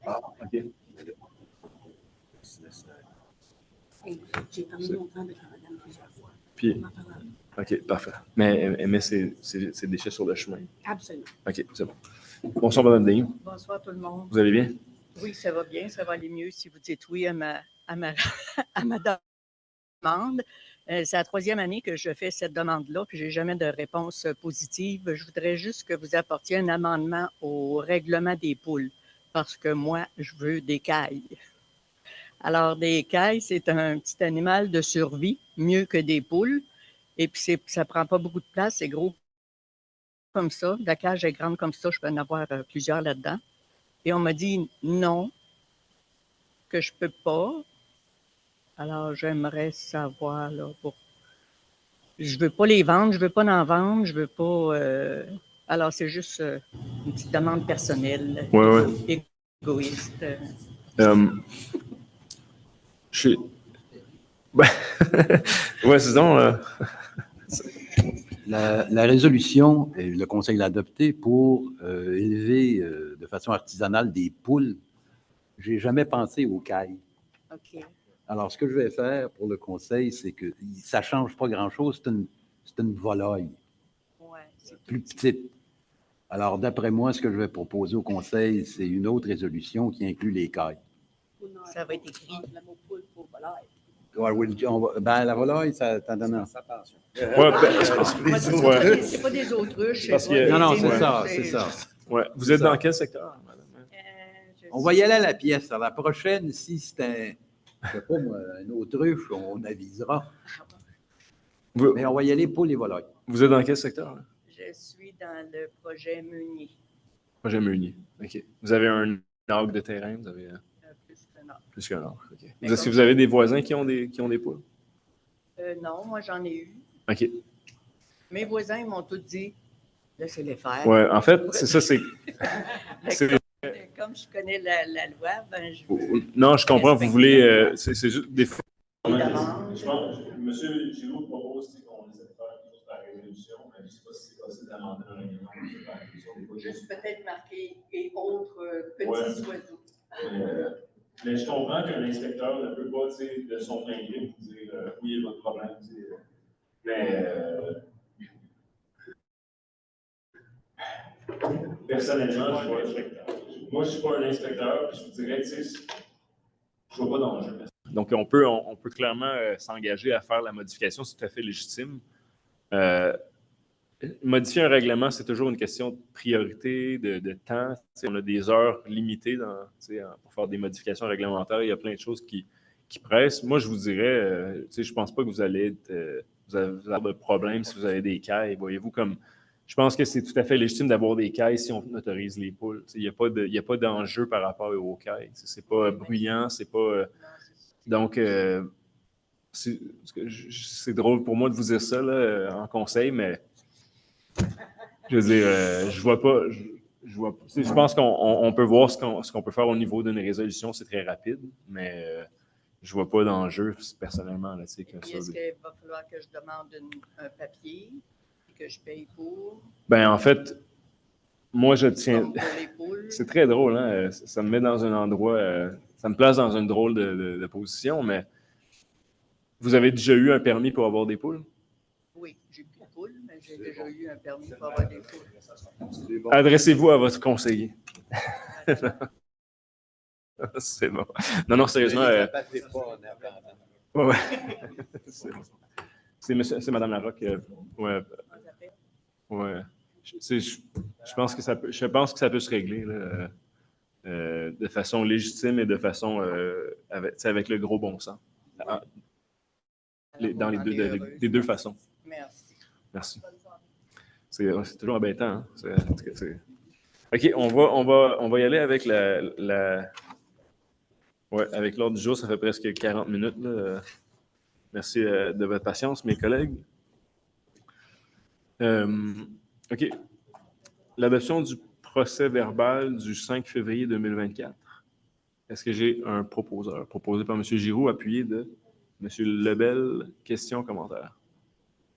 Ah, OK. J'ai parlé longtemps avec la madame plusieurs fois. Puis, OK, parfait. Mais elle met ses déchets sur le chemin. Absolument. OK, c'est bon. Bonsoir, Mme Daigneault. Bonsoir tout le monde. Vous allez bien? Oui, ça va bien. Ça va aller mieux si vous dites oui à ma demande. C'est la 3e année que je fais cette demande-là, puis je n'ai jamais de réponse positive. Je voudrais juste que vous apportiez un amendement au règlement des poules, parce que moi, je veux des cailles. Alors, des cailles, c'est un petit animal de survie, mieux que des poules. Et puis, ça ne prend pas beaucoup de place, c'est gros comme ça. La cage est grande comme ça, je peux en avoir plusieurs là-dedans. Et on m'a dit non, que je peux pas. Alors, j'aimerais savoir, là, je veux pas les vendre, je veux pas en vendre, je veux pas... Alors, c'est juste une petite demande personnelle, égoïste. Je... Ben... ouais, sinon... La résolution, le Conseil l'a adoptée pour élever de façon artisanale des poules. Je n'ai jamais pensé aux cailles. OK. Alors, ce que je vais faire pour le Conseil, c'est que ça ne change pas grand-chose. C'est une volaille. Ouais, c'est plus petite. Alors, d'après moi, ce que je vais proposer au Conseil, c'est une autre résolution qui inclut les cailles. Ça va être écrit. Ouais, oui, ben, la volaille, ça t'en donne un. C'est pas des autruches. Non, c'est ça, c'est ça. Ouais. Vous êtes dans quel secteur, madame? On va y aller à la pièce. Alors, la prochaine, si c'est je sais pas moi, une autruche, on avisera. Mais on va y aller pour les volailles. Vous êtes dans quel secteur? Là? Je suis dans le projet Meunier. Projet Meunier, OK. Vous avez un arc de terrain? Vous avez... Plus qu'un arc. Plus qu'un arc, OK. Est-ce que vous avez des voisins qui ont des poules? Non, moi, j'en ai eu. OK. Mes voisins m'ont tous dit, laissez-les faire. Oui, en fait, c'est ça, c'est... Comme je connais la loi, ben je... Non, je comprends, vous voulez... c'est juste des fois... Je pense que M. Giroux propose qu'on essaie de faire quelque chose par résolution, mais je ne sais pas si c'est possible d'amender un règlement par résolution. Juste peut-être marquer « et autres petits oiseaux ». Mais je comprends qu'un inspecteur ne peut pas, de son plein gré, vous dire « oui, il y a votre problème ». Mais personnellement, moi, je ne suis pas un inspecteur, puis je vous dirais, je ne vois pas d'enjeu. Donc, on peut clairement s'engager à faire la modification, c'est tout à fait légitime. Modifier un règlement, c'est toujours une question de priorité, de temps. T'sais, on a des heures limitées pour faire des modifications réglementaires. Il y a plein de choses qui pressent. Moi, je vous dirais, je ne pense pas que vous allez vous avoir de problème si vous avez des cailles. Voyez-vous, comme je pense que c'est tout à fait légitime d'avoir des cailles si on autorise les poules. Il n'y a pas d'enjeu par rapport aux cailles. C'est pas bruyant, c'est pas... donc, c'est drôle pour moi de vous dire ça là, en conseil, mais je veux dire, je vois pas. Je pense qu'on peut voir ce qu'on peut faire au niveau d'une résolution, c'est très rapide, mais je vois pas d'enjeu personnellement. Là, et puis, est-ce qu'il va falloir que je demande un papier que je paye pour? Ben, en fait, moi, je tiens... C'est très drôle, hein? Ça me met dans un endroit... ça me place dans une drôle de position, mais vous avez déjà eu un permis pour avoir des poules? Oui, j'ai plus de poules, mais j'ai déjà eu un permis pour avoir des poules. Adressez-vous à votre conseiller. C'est bon. Non, sérieusement... Ouais. C'est Mme Larocque. Ouais. Ouais. Je pense que ça peut se régler là, de façon légitime et de façon avec le gros bon sens. Dans les deux façons. Merci. C'est toujours embêtant. Hein? OK, on va y aller avec avec l'ordre du jour. Ça fait presque 40 minutes. Là. Merci de votre patience, mes collègues. OK. L'adoption du procès verbal du 5 février 2024. Est-ce que j'ai un proposeur? Proposé par M. Giroux, appuyé de M. Lebel. Question, commentaire.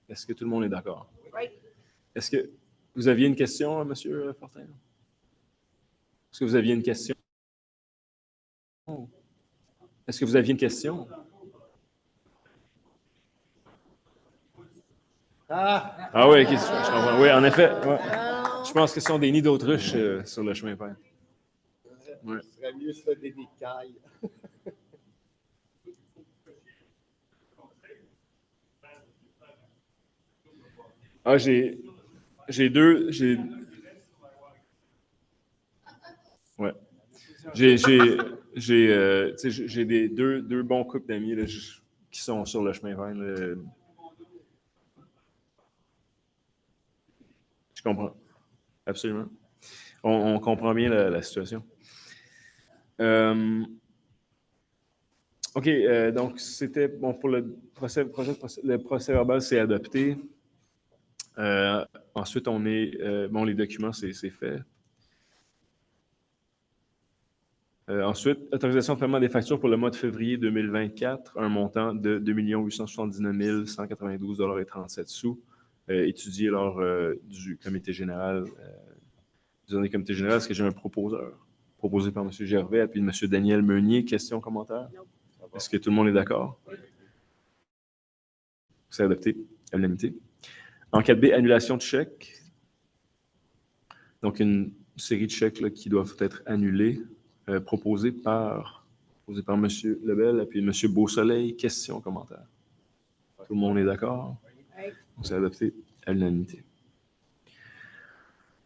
Est-ce que tout le monde est d'accord? Oui. Est-ce que vous aviez une question, M. Fortin? Est-ce que vous aviez une question? Est-ce que vous aviez une question? Ah oui, ok, je comprends. Oui, en effet. Ouais. Je pense que ce sont des nids d'autruche sur le chemin père. Ouais. Ce serait mieux ça des écailles. Ah, j'ai deux. Ouais. Tu sais, j'ai deux bons couples d'amis là, qui sont sur le chemin vert. Là. Je comprends. Absolument. On comprend bien la situation. OK, donc c'était bon pour le procès verbal, c'est adopté. Ensuite, on est bon, les documents, c'est fait. Ensuite, autorisation de paiement des factures pour le mois de février 2024, un montant de 2 879 192,37 $, étudié lors du comité général. Du dernier comité général, est-ce que j'ai un proposeur? Proposé par M. Gervais et puis M. Daniel Meunier. Questions, commentaires? Est-ce que tout le monde est d'accord? C'est adopté à l'unanimité. En 4B, annulation de chèques. Donc, série de chèques là, qui doivent être annulés, proposés par M. Lebel et puis M. Beausoleil. Questions, commentaires? Tout le monde est d'accord? Donc, c'est adopté à l'unanimité.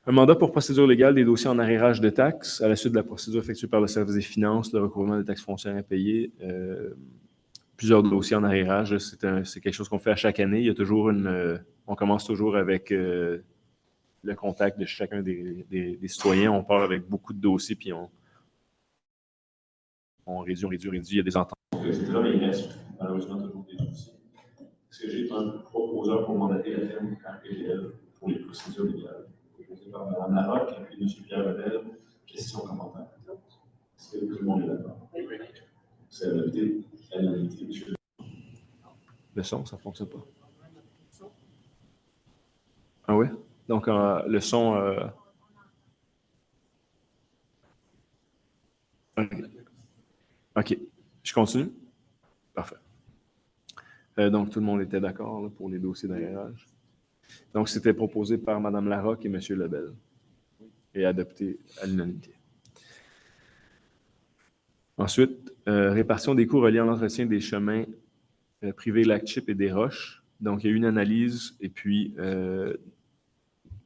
Un mandat pour procédure légale des dossiers en arrérage de taxes à la suite de la procédure effectuée par le service des finances, le recouvrement des taxes foncières impayées. Plusieurs dossiers en arrérage, c'est quelque chose qu'on fait à chaque année. Il y a toujours on commence toujours avec le contact de chacun des citoyens. On part avec beaucoup de dossiers, puis on réduit. Il y a des ententes. Etc., mais il reste malheureusement toujours des dossiers. Est-ce que j'ai un proposeur pour mandater la firme RPGL pour les procédures légales? Proposé par Mme Larocque et puis M. Pierre Lebel. Questions, commentaires? Est-ce que tout le monde est d'accord? Oui. C'est adopté à l'unanimité, M. Le son, ça ne fonctionne pas. Ah oui? Donc, le son... OK. Je continue? Parfait. Donc, tout le monde était d'accord pour les dossiers d'arrérage. Donc, c'était proposé par Mme Larocque et M. Lebel et adopté à l'unanimité. Ensuite, répartition des coûts reliés à l'entretien des chemins privés Lac-Chip et des Roches. Donc, il y a eu une analyse et puis,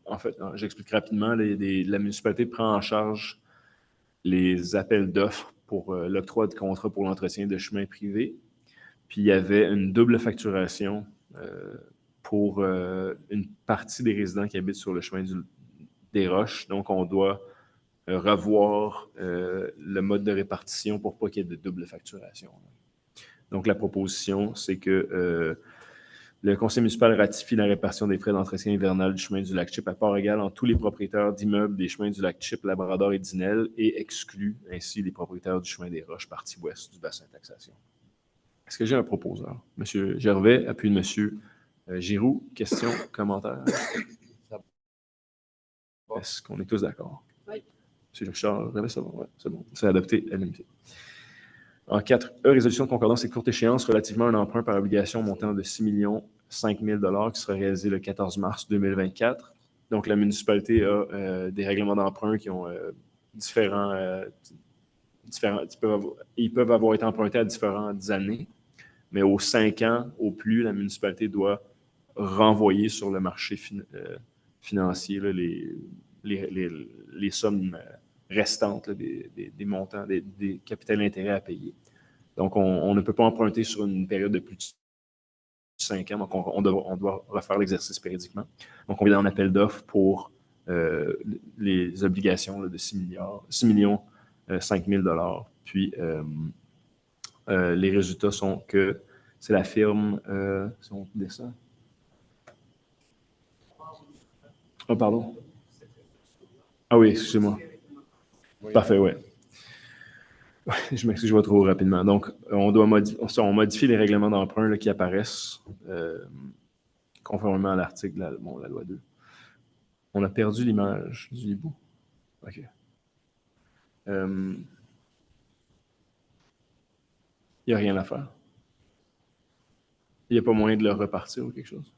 en fait, j'explique rapidement, la municipalité prend en charge les appels d'offres pour l'octroi de contrats pour l'entretien de chemins privés. Puis, il y avait une double facturation pour une partie des résidents qui habitent sur le chemin des Roches. Donc, on doit revoir le mode de répartition pour pas qu'il y ait de double facturation. Donc, la proposition, c'est que le conseil municipal ratifie la répartition des frais d'entretien hivernal du chemin du Lac-Chip à part égale en tous les propriétaires d'immeubles des chemins du Lac-Chip, Labrador et Dinel et exclut ainsi les propriétaires du chemin des Roches, partie ouest du bassin de taxation. Est-ce que j'ai un proposeur? M. Gervais, appui de M. Giroux. Questions, commentaires? Est-ce qu'on est tous d'accord? Oui. M. Richard, ça va? Ouais, c'est bon. C'est adopté à l'unanimité. En 4E, résolution de concordance et courte échéance relativement à un emprunt par obligation montant de 6 500 000 qui sera réalisé le 14 mars 2024. Donc, la municipalité a des règlements d'emprunt qui ont ils peuvent avoir été empruntés à différentes années, mais aux 5 ans au plus, la municipalité doit renvoyer sur le marché financier là, les sommes restantes là, des montants, des capitales intérêts à payer. Donc, on ne peut pas emprunter sur une période de plus de 5 ans, donc on doit refaire l'exercice périodiquement. Donc, on vient en appel d'offres pour les obligations là, de 6 500 000 $. Puis, les résultats sont que c'est la firme... si on descend... Oh, pardon. Ah oui, excusez-moi. Parfait, oui. Je m'excuse, je vais trop rapidement. Donc, on modifie les règlements d'emprunt là, qui apparaissent conformément à l'article de la loi 2. On a perdu l'image du hibou. OK. Il n'y a rien à faire. Il n'y a pas moyen de le repartir ou quelque chose.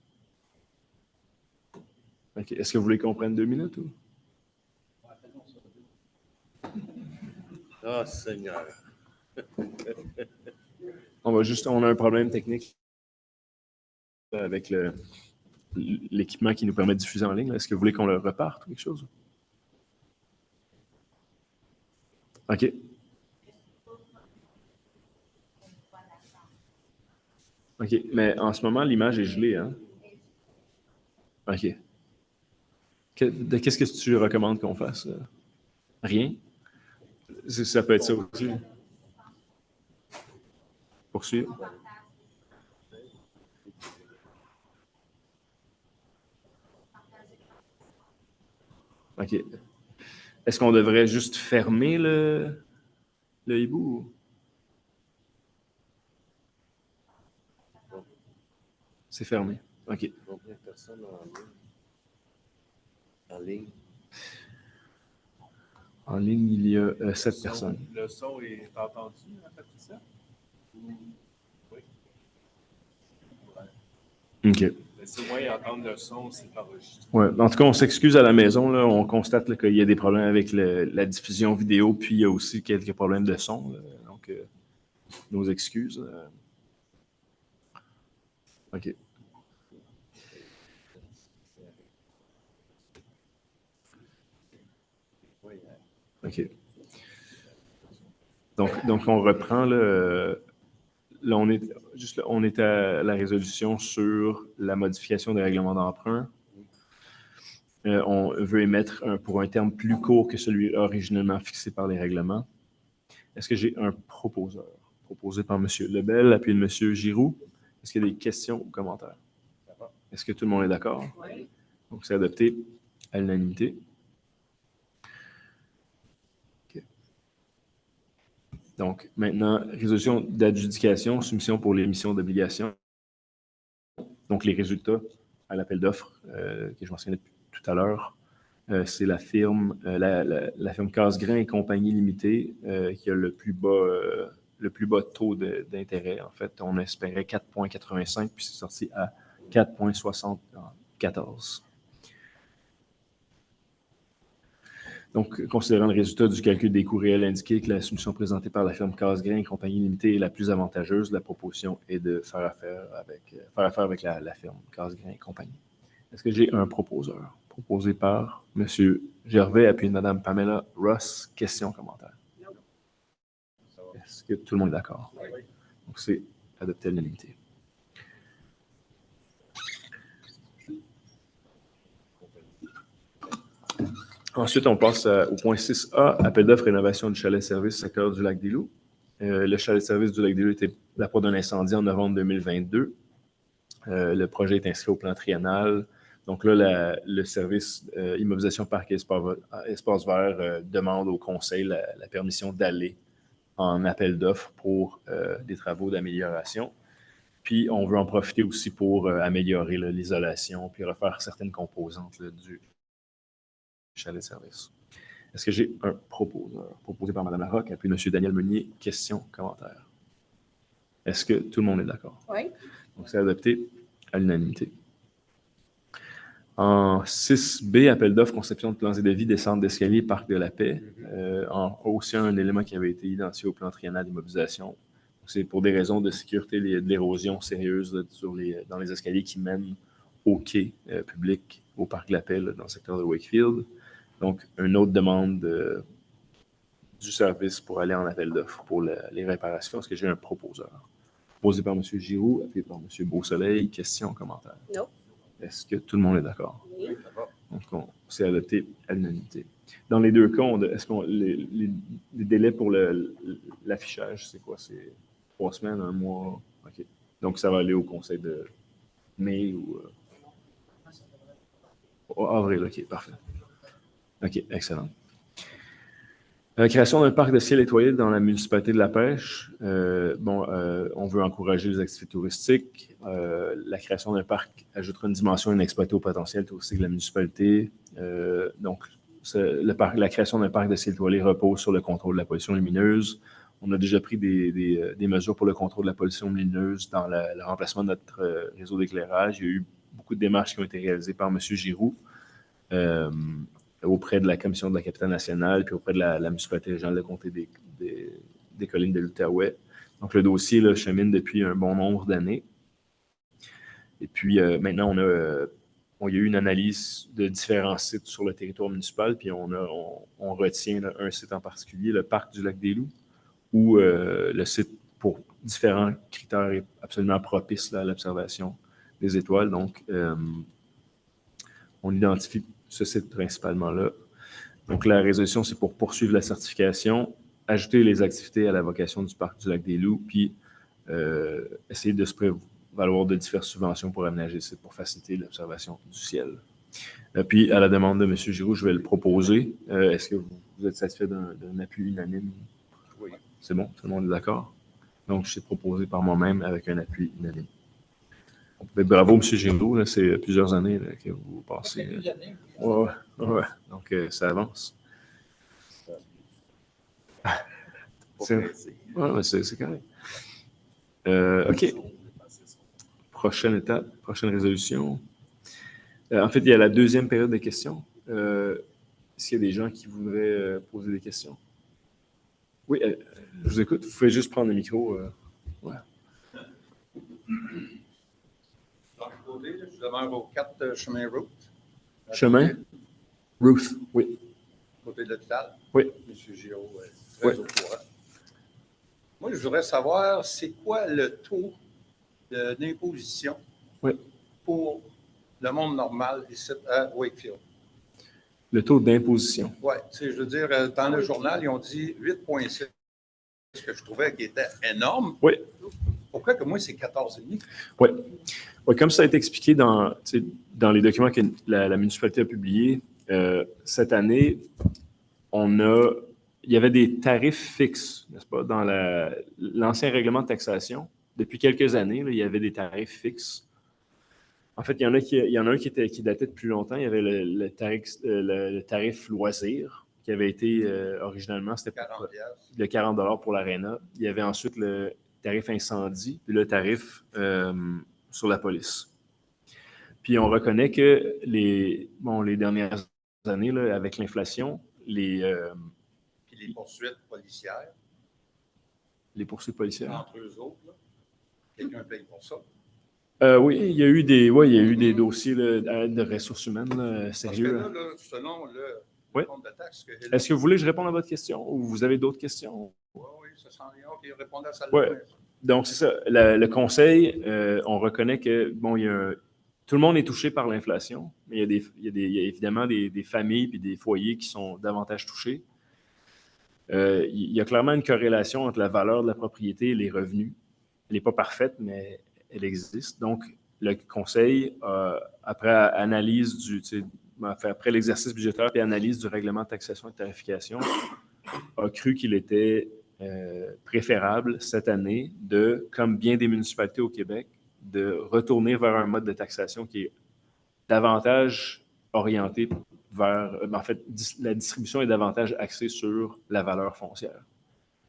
OK. Est-ce que vous voulez qu'on prenne 2 minutes ou? Ah, Seigneur. On a un problème technique avec l'équipement qui nous permet de diffuser en ligne. Est-ce que vous voulez qu'on le reparte ou quelque chose? OK. OK. Mais en ce moment, l'image est gelée, hein? OK. Qu'est-ce que tu recommandes qu'on fasse? Rien? Ça peut être ça aussi. Poursuivre. OK. Est-ce qu'on devrait juste fermer le hibou? C'est fermé. OK. Combien de personnes en ligne? En ligne, il y a 7 personnes. Le son est entendu, en fait, c'est ça? Oui. OK. Mais si au moins ils entendent le son, c'est enregistré. Ouais. En tout cas, on s'excuse à la maison. Là. On constate là, qu'il y a des problèmes avec la diffusion vidéo, puis il y a aussi quelques problèmes de son. Là. Donc, nos excuses. OK. OK. Donc on reprend là, on est à la résolution sur la modification des règlements d'emprunt. On veut émettre pour un terme plus court que celui originellement fixé par les règlements. Est-ce que j'ai un proposeur? Proposé par M. Lebel, appuyé de M. Giroux. Est-ce qu'il y a des questions ou commentaires? Est-ce que tout le monde est d'accord? Oui. Donc, c'est adopté à l'unanimité. Okay. Donc, maintenant, résolution d'adjudication, soumission pour l'émission d'obligations. Donc, les résultats à l'appel d'offres que je mentionnais tout à l'heure. C'est la firme Casgrain et compagnie limitée qui a le plus bas taux d'intérêt. En fait, on espérait 4,85 puis c'est sorti à 4,74. Donc, considérant le résultat du calcul des coûts réels indiqué que la solution présentée par la firme Casgrain et compagnie limitée est la plus avantageuse, la proposition est de faire affaire avec la firme Casgrain et compagnie. Est-ce que j'ai un proposeur? Proposé par M. Gervais, appuyé de Mme Pamela Ross. Question, commentaire? Non. Est-ce que tout le monde est d'accord? Oui. Donc, c'est adopté à l'unanimité. Ensuite, on passe au point 6A, appel d'offres rénovation du chalet-service secteur du Lac-des-Loups. Le chalet-service du Lac-des-Loups était la proie d'un incendie en novembre 2022. Le projet est inscrit au plan triennal. Donc là, le service immobilisation parc et espace vert demande au conseil la permission d'aller en appel d'offres pour des travaux d'amélioration. Puis, on veut en profiter aussi pour améliorer l'isolation puis refaire certaines composantes du chalet de service. Est-ce que j'ai un proposeur? Proposé par Mme Larocque, puis M. Daniel Meunier. Question, commentaire. Est-ce que tout le monde est d'accord? Oui. Donc, c'est adopté à l'unanimité. En 6B, appel d'offres, conception de plans et devis des centres d'escalier, parc de la Paix. Aussi un élément qui avait été identifié au plan triennal d'immobilisation. C'est pour des raisons de sécurité, de l'érosion sérieuse dans les escaliers qui mènent au quai public, au parc de la Paix, dans le secteur de Wakefield. Donc, une autre demande du service pour aller en appel d'offres pour les réparations. Est-ce que j'ai un proposeur? Proposé par M. Giroux, appuyé par M. Beausoleil. Question, commentaire? Non. Est-ce que tout le monde est d'accord? Oui. Donc, c'est adopté à l'unanimité. Dans les deux cas, est-ce qu'on les délais pour l'affichage, c'est quoi? C'est 3 semaines, 1 mois? OK. Donc, ça va aller au conseil de mai ou avril. OK, parfait. OK, excellent. Création d'un parc de ciel étoilé dans la municipalité de La Pêche. On veut encourager les activités touristiques. La création d'un parc ajoutera une dimension inexploitée au potentiel touristique de la municipalité. Donc, la création d'un parc de ciel étoilé repose sur le contrôle de la pollution lumineuse. On a déjà pris des mesures pour le contrôle de la pollution lumineuse dans le remplacement de notre réseau d'éclairage. Il y a eu beaucoup de démarches qui ont été réalisées par M. Giroux auprès de la Commission de la capitale nationale puis auprès de la municipalité régionale de comté des collines de l'Outaouais. Donc, le dossier là, chemine depuis un bon nombre d'années. Et puis, maintenant, il y a eu une analyse de différents sites sur le territoire municipal, puis on retient là, un site en particulier, le parc du Lac-des-Loups, où le site, pour différents critères, est absolument propice là, à l'observation des étoiles. Donc, on identifie ce site principalement là. Donc, la résolution, c'est pour poursuivre la certification, ajouter les activités à la vocation du parc du Lac-des-Loups, puis essayer de se prévaloir de diverses subventions pour aménager le site pour faciliter l'observation du ciel. Puis, à la demande de M. Giroux, je vais le proposer. Est-ce que vous êtes satisfait d'un appui unanime? Oui. C'est bon? Tout le monde est d'accord? Donc, je suis proposé par moi-même avec un appui unanime. Bravo, M. Giroux. Là, c'est plusieurs années là, que vous passez. Plusieurs années. Ouais. Donc, ça avance. C'est correct. OK. Prochaine étape, prochaine résolution. En fait, il y a la deuxième période de questions. Est-ce qu'il y a des gens qui voudraient poser des questions? Oui, je vous écoute. Vous pouvez juste prendre le micro. Ouais. Je demeure au 4 chemin Ruth. Chemin? Ruth, oui. Côté de l'hôpital. Oui. M. Giraud est très au courant. Moi, je voudrais savoir, c'est quoi le taux d'imposition pour le monde normal ici à Wakefield? Le taux d'imposition. Oui, je veux dire, dans le journal, ils ont dit 8,6, ce que je trouvais qui était énorme. Oui. Pourquoi que moi, c'est 14,5? Oui. Ouais, comme ça a été expliqué dans les documents que la municipalité a publiés, cette année, il y avait des tarifs fixes, n'est-ce pas, dans l'ancien règlement de taxation. Depuis quelques années, là, il y avait des tarifs fixes. En fait, il y en a un qui datait de plus longtemps. Il y avait le tarif loisir, qui avait été originalement, c'était de 40 $ pour l'aréna. Il y avait ensuite le tarif incendie, puis le tarif sur la police. Puis on reconnaît que les dernières années, là, avec l'inflation, Puis les poursuites policières. Les poursuites policières. Entre eux autres, là. Quelqu'un paye pour ça. Oui, il y a eu des dossiers là, de ressources humaines là, sérieux. Parce que là, selon le compte de taxe... Est-ce que vous voulez que je réponde à votre question ou vous avez d'autres questions? Oui, ça sent rien. OK, répondez à celle-là. Oui. Donc, c'est ça. Le conseil, on reconnaît que, tout le monde est touché par l'inflation, mais il y a évidemment des familles et des foyers qui sont davantage touchés. Il y a clairement une corrélation entre la valeur de la propriété et les revenus. Elle n'est pas parfaite, mais elle existe. Donc, le conseil, après analyse après l'exercice budgétaire et analyse du règlement de taxation et de tarification, a cru qu'il était préférable cette année comme bien des municipalités au Québec, de retourner vers un mode de taxation qui est davantage orienté vers... En fait, la distribution est davantage axée sur la valeur foncière.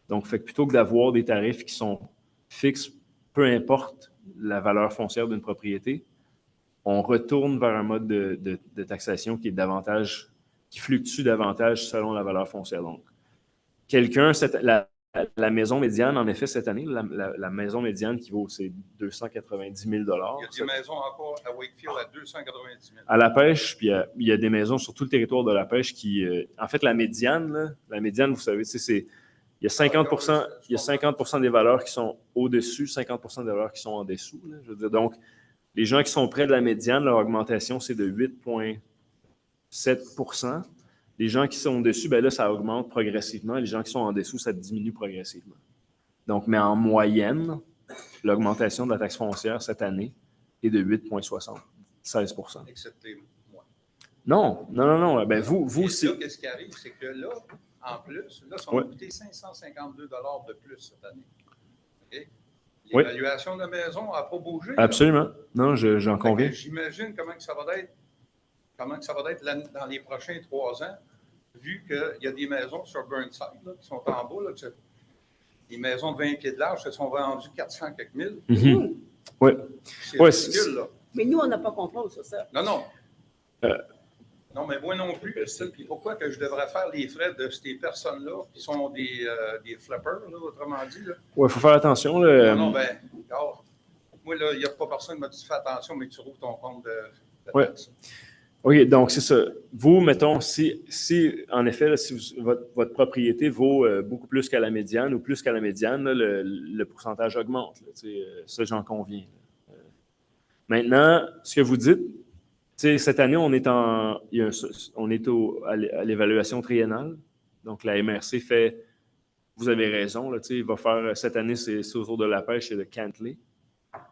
Donc, plutôt que d'avoir des tarifs qui sont fixes, peu importe la valeur foncière d'une propriété, on retourne vers un mode de taxation qui fluctue davantage selon la valeur foncière. Donc, la maison médiane, en effet, cette année, la maison médiane qui vaut 290 000 $. Il y a des maisons encore à Wakefield à 290 000 $. À la pêche, puis il y a des maisons sur tout le territoire de la pêche qui... en fait, la médiane, vous savez, il y a 50% des valeurs qui sont au-dessus, 50% des valeurs qui sont en dessous. Là, je veux dire, donc, les gens qui sont près de la médiane, leur augmentation, c'est de 8,7%. Les gens qui sont dessus, là, ça augmente progressivement. Les gens qui sont en dessous, ça diminue progressivement. Donc, mais en moyenne, l'augmentation de la taxe foncière cette année est de 8,76%. Excepté moi. Non. Ben, vous aussi. Là, qu'est-ce qui arrive, c'est que là, en plus, ça va coûter 552 $ de plus cette année. Okay? L'évaluation de la maison n'a pas bougé. Absolument. Là. Non, j'en conviens. J'imagine comment ça va être dans les prochains 3 ans, vu qu'il y a des maisons sur Burnside là, qui sont en bas. Là, les maisons de 20 pieds de large se sont vendues 400 quelques mille. Mhm. Oui. C'est Ouais, ridicule, là. Mais nous, on n'a pas contrôle sur ça. Non, non. Euh. Non, mais moi non plus, Christine. Puis pourquoi que je devrais faire les frais de ces personnes-là qui sont des flippers, là, autrement dit? Oui, il faut faire attention. Là. Non, ben, regarde, moi, là, il n'y a pas personne qui m'a dit fais attention, mais tu rouvres ton compte de Ouais. taxe. OK, donc c'est ça. Vous, mettons, si en effet, là, si votre propriété vaut beaucoup plus qu'à la médiane ou plus qu'à la médiane, là, le pourcentage augmente. Là, ça, j'en conviens. Maintenant, ce que vous dites, cette année, on est à l'évaluation triennale. Donc, la MRC fait, vous avez raison, là, il va faire, cette année, c'est autour de la pêche et de Cantley,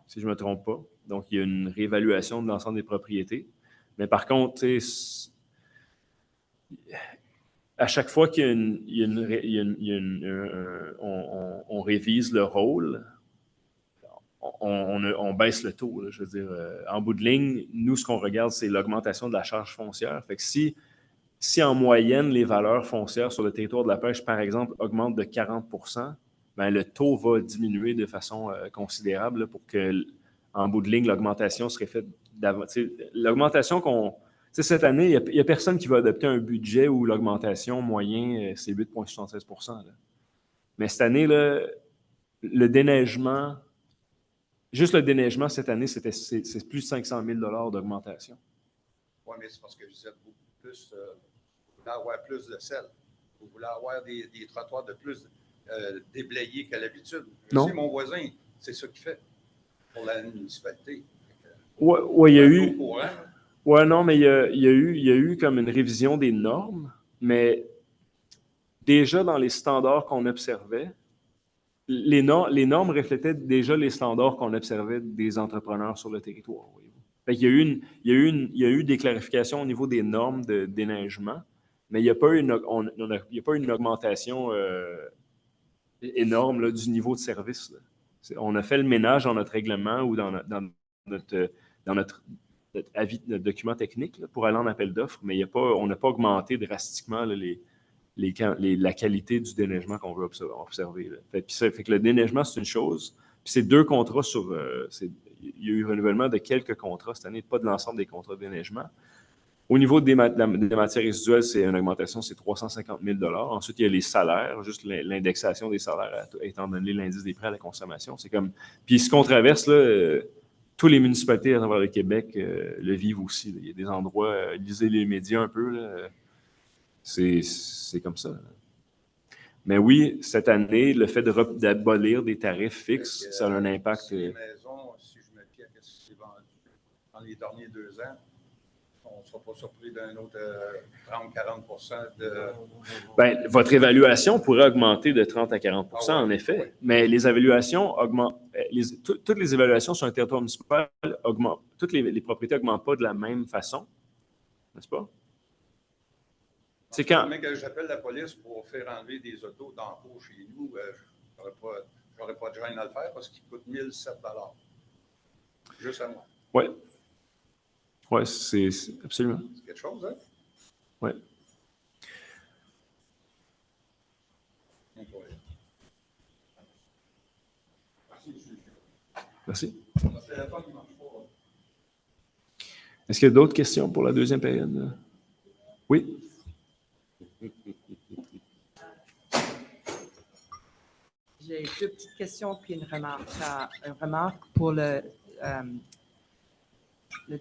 si je ne me trompe pas. Donc, il y a une réévaluation de l'ensemble des propriétés. Mais par contre, à chaque fois qu'il y a on révise le rôle, on baisse le taux. Là, je veux dire, en bout de ligne, nous, ce qu'on regarde, c'est l'augmentation de la charge foncière. Fait que si en moyenne, les valeurs foncières sur le territoire de la pêche, par exemple, augmentent de 40 %, bien, le taux va diminuer de façon considérable là, pour que, en bout de ligne, l'augmentation serait faite davantage. L'augmentation cette année, il n'y a personne qui va adopter un budget où l'augmentation moyen, c'est 8,76 %. Mais cette année, là, le déneigement, juste le déneigement cette année, c'est plus de 500 000 $ d'augmentation. Oui, mais c'est parce que vous êtes beaucoup plus. Vous voulez avoir plus de sel. Vous voulez avoir des trottoirs de plus déblayés qu'à l'habitude. Je sais, mon voisin, c'est ça qu'il fait pour la municipalité. Oui, il y a eu. Oui, non, mais il y a eu comme une révision des normes, mais déjà dans les standards qu'on observait, les normes reflétaient déjà les standards qu'on observait des entrepreneurs sur le territoire. Fait qu'il il y a eu des clarifications au niveau des normes de déneigement, mais il n'y a pas eu une augmentation énorme là, du niveau de service. Là. On a fait le ménage dans notre règlement ou dans notre document technique là, pour aller en appel d'offres, mais on n'a pas augmenté drastiquement là, la qualité du déneigement qu'on veut observer. Là. Fait que le déneigement, c'est une chose. Puis c'est 2 contrats sur... il y a eu renouvellement de quelques contrats cette année, pas de l'ensemble des contrats de déneigement. Au niveau des matières résiduelles, c'est une augmentation, c'est 350 000 $. Ensuite, il y a les salaires, juste l'indexation des salaires étant donné l'indice des prix à la consommation. C'est comme... Puis ce qu'on traverse, là... Tous les municipalités à travers le Québec le vivent aussi. Là. Il y a des endroits, lisez les médias un peu, là, c'est comme ça. Là. Mais oui, cette année, le fait d'abolir des tarifs fixes, ça a un impact. Si les maisons, si je me fie à ce qui s'est vendu dans les derniers 2 ans, on ne sera pas surpris d'un autre 30-40 % de... Bien, votre évaluation pourrait augmenter de 30 à 40 % en effet, ouais. Mais les évaluations augmentent. Toutes les évaluations sur un territoire municipal augmentent. Toutes les propriétés n'augmentent pas de la même façon, n'est-ce pas? C'est quand même que j'appelle la police pour faire enlever des autos d'emploi chez nous, je n'aurais pas de gêne à le faire parce qu'il coûte 1 007 $. Juste à moi. Oui. Oui, c'est absolument. C'est quelque chose, hein? Oui. Merci. Est-ce qu'il y a d'autres questions pour la deuxième période? Oui. J'ai 2 petites questions puis une remarque pour la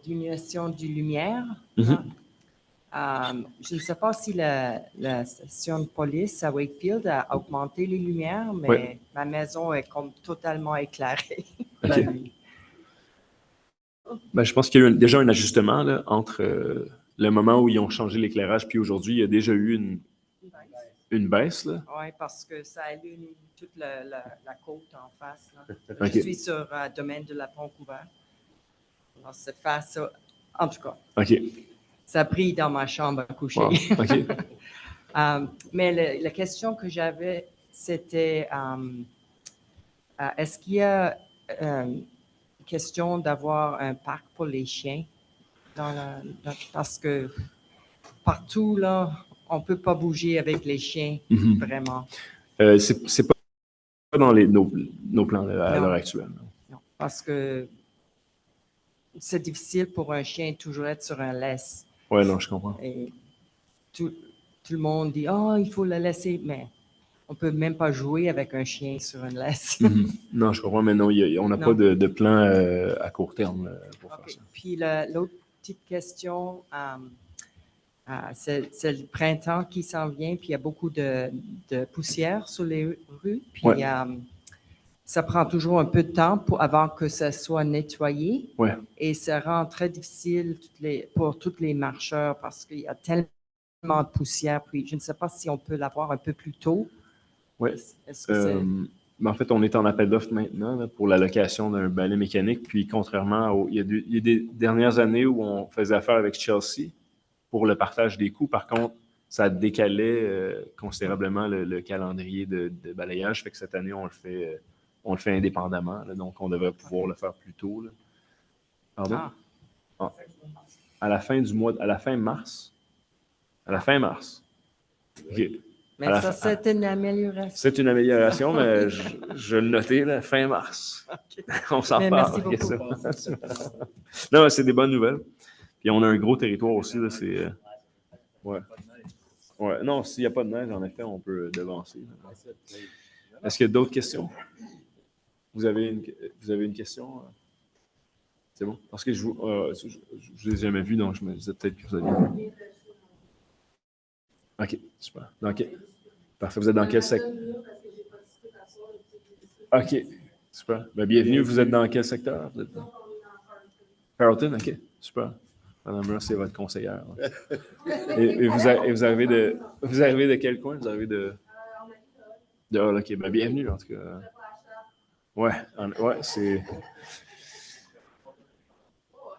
diminution du lumière. Mm-hmm. Je ne sais pas si la station de police à Wakefield a augmenté les lumières, mais ma maison est comme totalement éclairée la nuit. Ben, je pense qu'il y a eu déjà un ajustement là, entre le moment où ils ont changé l'éclairage puis aujourd'hui, il y a déjà eu une baisse. Oui, parce que ça allume toute la côte en face. Là. Okay. Je suis sur le domaine de la Pont-Couvert. Alors, cette face, en tout cas, ça brille dans ma chambre à coucher. Wow. Okay. Mais la question que j'avais, c'était est-ce qu'il y a question d'avoir un parc pour les chiens? Parce que partout, là, on ne peut pas bouger avec les chiens, vraiment. C'est pas pas dans nos plans à l'heure actuelle. Non, parce que c'est difficile pour un chien de toujours être sur un laisse. Oui, non, je comprends. Et tout le monde dit, oh, il faut le laisser, mais on ne peut même pas jouer avec un chien sur une laisse. Non, je comprends, mais non, on n'a pas de plan à court terme pour faire ça. Puis l'autre petite question, c'est le printemps qui s'en vient, puis il y a beaucoup de poussière sur les rues, puis ça prend toujours un peu de temps avant que ça soit nettoyé. Ouais. Et ça rend très difficile pour tous les marcheurs parce qu'il y a tellement de poussière. Puis je ne sais pas si on peut l'avoir un peu plus tôt. Oui. En fait, on est en appel d'offres maintenant là, pour la location d'un balai mécanique. Puis contrairement il y a des dernières années où on faisait affaire avec Chelsea pour le partage des coûts. Par contre, ça décalait considérablement le calendrier de balayage. Fait que cette année, on le fait indépendamment. Là, donc, on devrait pouvoir le faire plus tôt. Là. Pardon? Ah. À la fin du mois, à la fin mars. À la fin mars. Okay. Mais ça, c'est une amélioration. C'est une amélioration, mais je le notais, là, fin mars. Okay. On s'en parle. Merci beaucoup. Non, c'est des bonnes nouvelles. Puis on a un gros territoire aussi. Là, c'est, ouais. Non, s'il n'y a pas de neige, en effet, on peut devancer. Est-ce qu'il y a d'autres questions? Vous avez une question? C'est bon? Parce que je ne vous ai jamais vu, donc je me disais peut-être que vous aviez... OK, super. Parfait. Vous êtes dans quel secteur? OK, super. Ben, bienvenue. Vous êtes dans quel secteur? Vous êtes dans... Carleton? OK, super. Madame Ross, c'est votre conseillère. Et vous arrivez de quel coin? Vous arrivez de Hall, OK. Ben, bienvenue, en tout cas. Ouais, c'est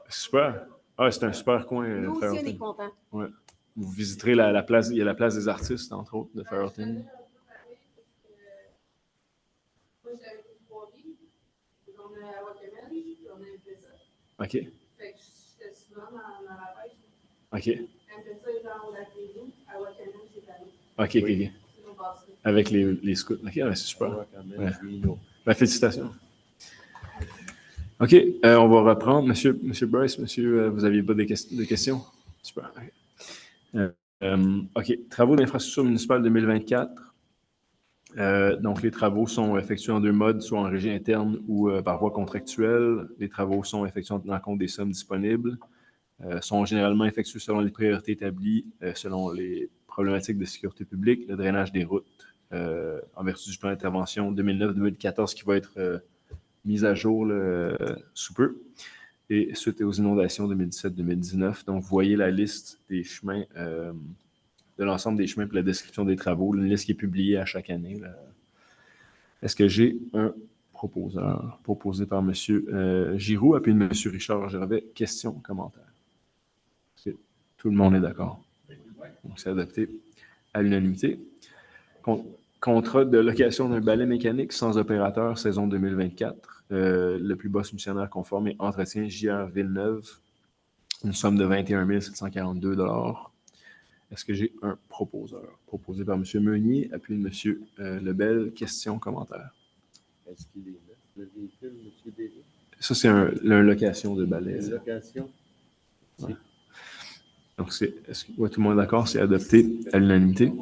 super. Ah, c'est un super coin. Nous aussi, on est contents. Ouais. Vous visiterez la place, il y a la place des artistes, entre autres, de Farrellton. OK. OK. OK. Avec les scouts. OK, c'est super. Ouais. Ben, félicitations. OK, on va reprendre. Monsieur Bryce, vous n'aviez pas de questions? Super. OK. Travaux d'infrastructure municipale 2024. Donc, les travaux sont effectués en deux modes, soit en régie interne ou par voie contractuelle. Les travaux sont effectués en tenant compte des sommes disponibles. Sont généralement effectués selon les priorités établies, selon les problématiques de sécurité publique, le drainage des routes, en vertu du plan d'intervention 2009-2014 qui va être mis à jour sous peu, et suite aux inondations 2017-2019. Donc, vous voyez la liste des chemins, de l'ensemble des chemins pour la description des travaux, une liste qui est publiée à chaque année. Est-ce que j'ai un proposeur proposé par M. Giroux, appelé M. Richard Gervais? Questions, commentaires? Tout le monde est d'accord. Donc, c'est adopté à l'unanimité. Contrat de location d'un balai mécanique sans opérateur, saison 2024. Le plus bas soumissionnaire conforme et entretien JR Villeneuve. Une somme de 21 742 $. Est-ce que j'ai un proposeur? Proposé par M. Meunier, appuyé de M. Lebel. Questions, commentaires? Est-ce qu'il est là, le véhicule, M. David? Ça, c'est une location de balai. Une location? Ouais. Donc, tout le monde est d'accord? C'est adopté à l'unanimité.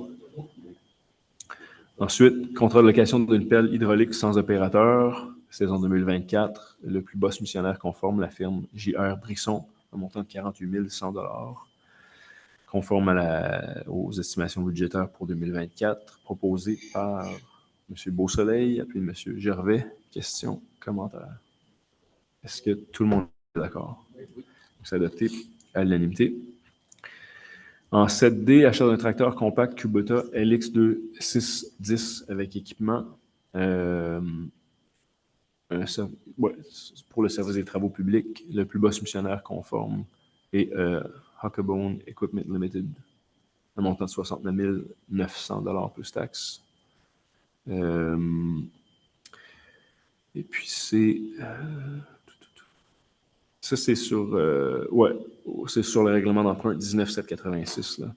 Ensuite, contrat de location d'une pelle hydraulique sans opérateur, saison 2024. Le plus bas soumissionnaire conforme, la firme JR Brisson, un montant de 48 100 $. Conforme aux estimations budgétaires pour 2024, proposé par M. Beausoleil, appelé M. Gervais. Questions, commentaires? Est-ce que tout le monde est d'accord? C'est adopté à l'unanimité. En 7D, achat d'un tracteur compact Kubota LX2610 avec équipement pour le service des travaux publics, le plus bas soumissionnaire conforme et Huckabone Equipment Limited, un montant de 69 900 $ plus taxes. Et puis c'est sur le règlement d'emprunt 19786 là.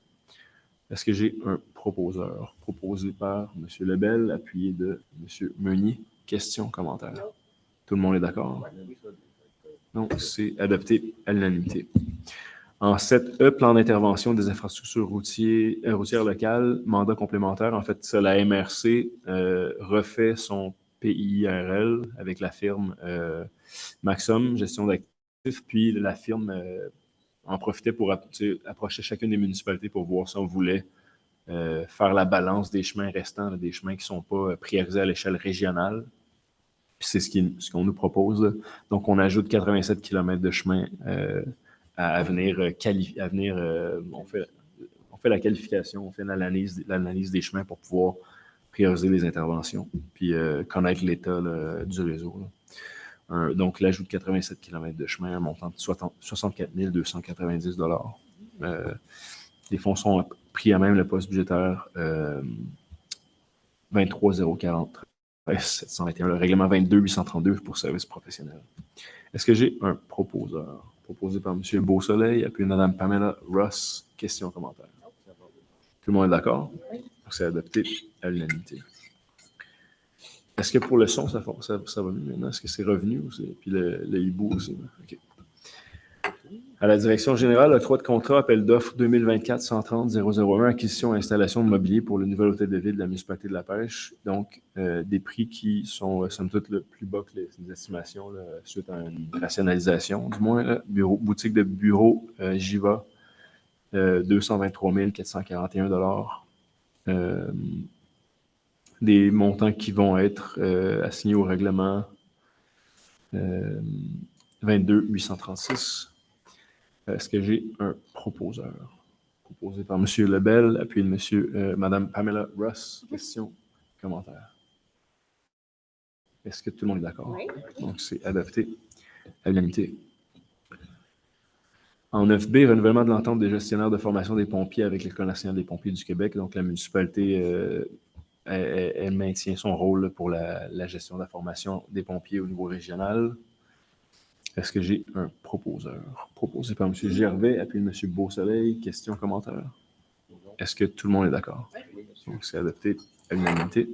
Est-ce que j'ai un proposeur? Proposé par M. Lebel, appuyé de M. Meunier. Questions, commentaires? Tout le monde est d'accord? Donc, c'est adopté à l'unanimité. En 7E, plan d'intervention des infrastructures routières locales, mandat complémentaire. En fait, ça, la MRC refait son PIRL avec la firme Maxum, gestion d'actifs, puis la firme en profitait pour approcher chacune des municipalités pour voir si on voulait faire la balance des chemins restants, là, des chemins qui ne sont pas priorisés à l'échelle régionale. Puis c'est ce qu'on nous propose, là. Donc, on ajoute 87 km de chemin à venir, on fait la qualification, on fait l'analyse des chemins pour pouvoir prioriser les interventions, puis connaître l'état du réseau, là. Donc, l'ajout de 87 km de chemin, un montant de 64 290 $. Les fonds sont pris à même le poste budgétaire 23 040 721, le règlement 22 832 pour services professionnels. Est-ce que j'ai un proposeur? Proposé par M. Beausoleil, appuyé Mme Pamela Ross. Questions, commentaires? Tout le monde est d'accord? Oui. C'est adopté à l'unanimité. Est-ce que pour le son, ça va mieux maintenant? Est-ce que c'est revenu aussi? Puis le hibou aussi? OK. À la direction générale, octroi de contrat, appel d'offres 2024-130-001, acquisition et installation de mobilier pour le nouvel hôtel de ville de la municipalité de La Pêche. Donc, des prix qui sont, somme toute, le plus bas que les estimations, là, suite à une rationalisation, du moins. Là, boutique de bureau Jiva, 223 441 $. Des montants qui vont être assignés au règlement 22 836. Est-ce que j'ai un proposeur? Proposé par M. Lebel, appuyé de Mme Pamela Ross. Questions, commentaires? Est-ce que tout le monde est d'accord? Oui. Donc, c'est adopté à l'unanimité. En 9B, renouvellement de l'entente des gestionnaires de formation des pompiers avec l'École nationale des pompiers du Québec. Donc, la municipalité, elle maintient son rôle pour la gestion de la formation des pompiers au niveau régional. Est-ce que j'ai un proposeur? Proposé par M. Gervais, appuyé de M. Beausoleil. Questions, commentaires? Est-ce que tout le monde est d'accord? Donc, c'est adopté à l'unanimité.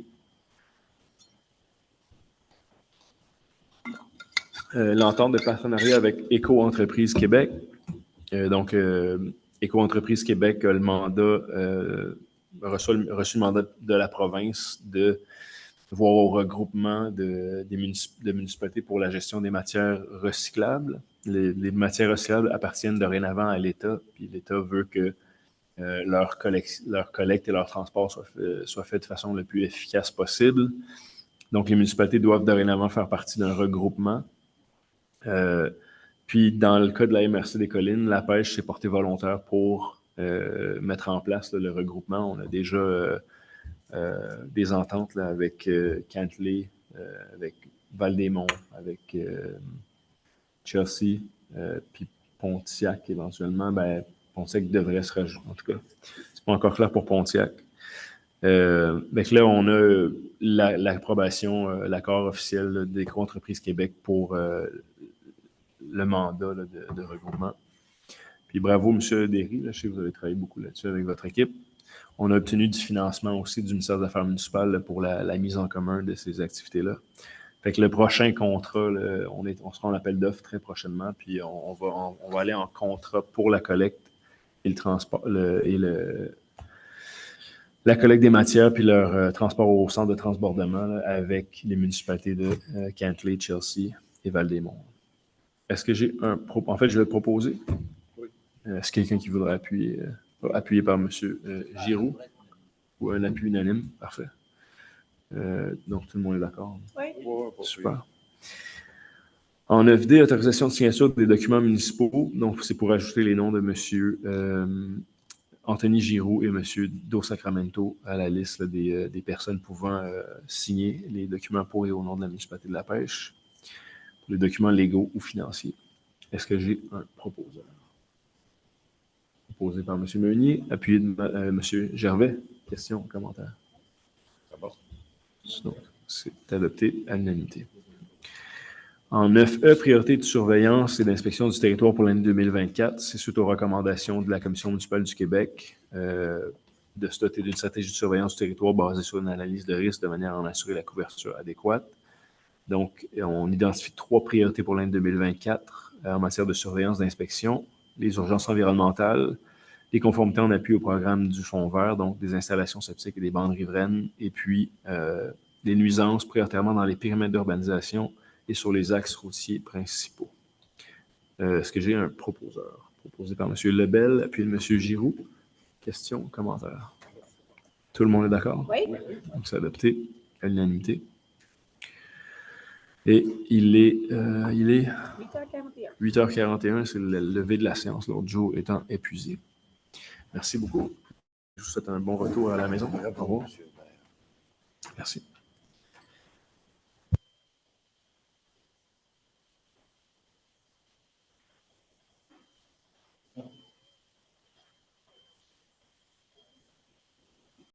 L'entente de partenariat avec Éco-entreprise Québec. Donc, Éco-entreprise Québec a le mandat, reçu le mandat de la province de voir au regroupement de municipalités pour la gestion des matières recyclables. Les matières recyclables appartiennent dorénavant à l'État, puis l'État veut que leur collecte et leur transport soient faits de façon la plus efficace possible. Donc, les municipalités doivent dorénavant faire partie d'un regroupement. Puis, dans le cas de la MRC des Collines, la pêche s'est portée volontaire pour mettre en place le regroupement. On a déjà des ententes là, avec Cantley, avec Val-des-Monts, avec Chelsea, puis Pontiac éventuellement. Ben, Pontiac devrait se rajouter, en tout cas. C'est pas encore clair pour Pontiac. Donc là, on a l'approbation, l'accord officiel d'Éco-entreprise Québec pour le mandat là, de regroupement. Puis bravo, M. Derry. Là, je sais que vous avez travaillé beaucoup là-dessus avec votre équipe. On a obtenu du financement aussi du ministère des Affaires municipales là, pour la mise en commun de ces activités-là. Fait que le prochain contrat, là, on sera en appel d'offres très prochainement, puis on va aller en contrat pour la collecte et le transport la collecte des matières puis leur transport au centre de transbordement là, avec les municipalités de Cantley, Chelsea et Val-des-Monts. Est-ce que j'ai un propos? En fait, je vais le proposer. Oui. Est-ce quelqu'un qui voudrait appuyer? Appuyé par M. Giroux ou un appui unanime? Parfait. Donc, tout le monde est d'accord? Oui. Super. En 9D, autorisation de signature des documents municipaux. Donc, c'est pour ajouter les noms de M. Anthony Giroux et M. Do Sacramento à la liste là, des personnes pouvant signer les documents pour et au nom de la municipalité de La Pêche, pour les documents légaux ou financiers. Est-ce que j'ai un proposeur? Proposé par M. Meunier, appuyé de M. Gervais. Questions, commentaires? Ça va. Donc, c'est adopté à l'unanimité. En 9E, priorité de surveillance et d'inspection du territoire pour l'année 2024. C'est suite aux recommandations de la Commission municipale du Québec. de se doter d'une stratégie de surveillance du territoire basée sur une analyse de risque de manière à en assurer la couverture adéquate. Donc, on identifie 3 priorités pour l'année 2024 en matière de surveillance d'inspection, les urgences environnementales, les conformités en appui au programme du Fonds vert, donc des installations septiques et des bandes riveraines, et puis des nuisances prioritairement dans les périmètres d'urbanisation et sur les axes routiers principaux. Est-ce que j'ai un proposeur? Proposé par M. Lebel, puis M. Giroux. Questions, commentaires? Tout le monde est d'accord? Oui. Donc, c'est adopté à l'unanimité. Et il est 8h41. 8h41, c'est le lever de la séance, l'autre jour étant épuisé. Merci beaucoup. Je vous souhaite un bon retour à la maison. Au revoir. Merci.